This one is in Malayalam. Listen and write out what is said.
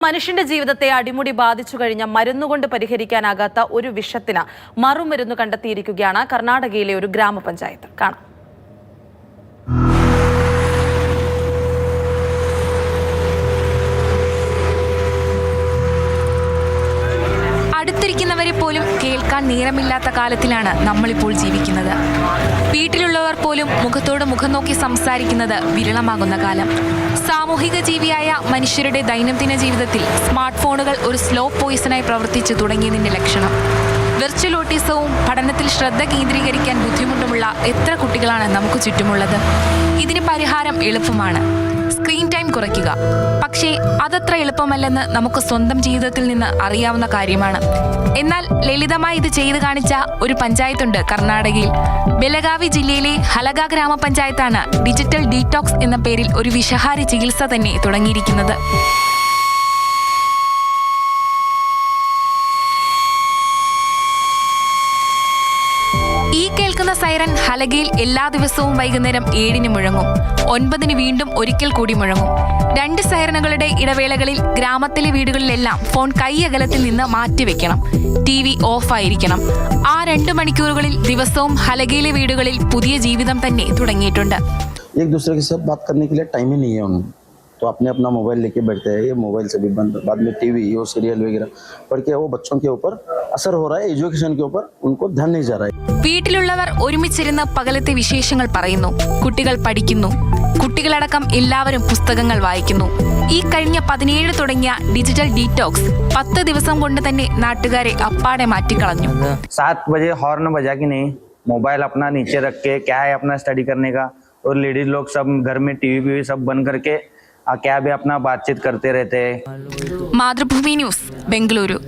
മനുഷ്യന്റെ ജീവിതത്തെ അടിമുടി ബാധിച്ചു കഴിഞ്ഞ മരുന്നുകൊണ്ട് പരിഹരിക്കാനാകാത്ത ഒരു വിഷത്തിന് മറുമരുന്ന് കണ്ടെത്തിയിരിക്കുകയാണ് കർണാടകയിലെ ഒരു ഗ്രാമപഞ്ചായത്ത്. കാണാം. അടുത്തിരിക്കുന്നവരെ പോലും കേൾക്കാൻ നേരമില്ലാത്ത കാലത്തിലാണ് നമ്മളിപ്പോൾ ജീവിക്കുന്നത്. വീട്ടിലുള്ളവർ പോലും മുഖത്തോട് മുഖം നോക്കി സംസാരിക്കുന്നത് വിരളമാകുന്ന കാലം. സാമൂഹിക ജീവിയായ മനുഷ്യരുടെ ദൈനംദിന ജീവിതത്തിൽ സ്മാർട്ട് ഫോണുകൾ ഒരു സ്ലോ പോയിസണായി പ്രവർത്തിച്ചു തുടങ്ങിയതിന്റെ ലക്ഷണം. വെർച്വൽ ഓട്ടിസവും പഠനത്തിൽ ശ്രദ്ധ കേന്ദ്രീകരിക്കാൻ ബുദ്ധിമുട്ടുമുള്ള എത്ര കുട്ടികളാണ് നമുക്ക് ചുറ്റുമുള്ളത്. ഇതിന് പരിഹാരം എളുപ്പമാണ്: സ്ക്രീൻ ടൈം കുറയ്ക്കുക. പക്ഷേ അതത്ര എളുപ്പമല്ലെന്ന് നമുക്ക് സ്വന്തം ജീവിതത്തിൽ നിന്ന് അറിയാവുന്ന കാര്യമാണ്. എന്നാൽ ലളിതമായി ഇത് ചെയ്തു കാണിച്ച ഒരു പഞ്ചായത്തുണ്ട് കർണാടകയിൽ. ബെലഗാവി ജില്ലയിലെ ഹലഗ ഗ്രാമപഞ്ചായത്താണ് ഡിജിറ്റൽ ഡീറ്റോക്സ് എന്ന പേരിൽ ഒരു വിഷഹാരി ചികിത്സ തന്നെ തുടങ്ങിയിരിക്കുന്നത്. ഈ കേൾക്കുന്ന സൈറൻ ഹലഗയിൽ എല്ലാ ദിവസവും വൈകുന്നേരം 7-ന് മുഴങ്ങും, 9-ന് വീണ്ടും ഒരിക്കൽ കൂടി മുഴങ്ങും. 2 സൈറനുകളുടെ ഇടവേളകളിൽ ഗ്രാമത്തിലെ വീടുകളിലെല്ലാം ഫോൺ കൈയകലത്തിൽ നിന്ന് മാറ്റിവെക്കണം, TV ഓഫായിരിക്കണം. ആ 2 മണിക്കൂറുകളിൽ ദിവസവും ഹലഗയിലെ വീടുകളിൽ പുതിയ ജീവിതം തന്നെ തുടങ്ങിയിട്ടുണ്ട്. एक दूसरे के साथ बात करने के लिए टाइम ही नहीं है उन्हें, तो अपने अपना मोबाइल लेके बैठते हैं. ये मोबाइल से भी बंद, बाद में टीवी वो सीरियल वगैरह पढ़ के वो बच्चों के ऊपर असर हो रहा है, एजुकेशन के ऊपर उनको ध्यान नहीं जा रहा है. വീട്ടിലുള്ളവർ ഒരുമിച്ചിരുന്ന് പകലത്തെ വിശേഷങ്ങൾ പറയുന്നു, കുട്ടികൾ പഠിക്കുന്നു, കുട്ടികളടക്കം എല്ലാവരും പുസ്തകങ്ങൾ വായിക്കുന്നു. ഈ കഴിഞ്ഞ 17 തുടങ്ങിയ ഡിജിറ്റൽ ഡീറ്റോക്സ് 10 ദിവസം കൊണ്ട് തന്നെ നാട്ടുകാരെ അപ്പാടെ മാറ്റിക്കളഞ്ഞു. 7 बजे हॉर्न बजा कि नहीं, मोबाइल अपना नीचे रख के क्या है अपना स्टडी करने का, और लेडीज लोग सब घर में टीवी सब बंद करके क्या भी अपना बातचीत करते रहते हैं. മാതൃഭൂമി ന്യൂസ്, ബംഗളൂരു.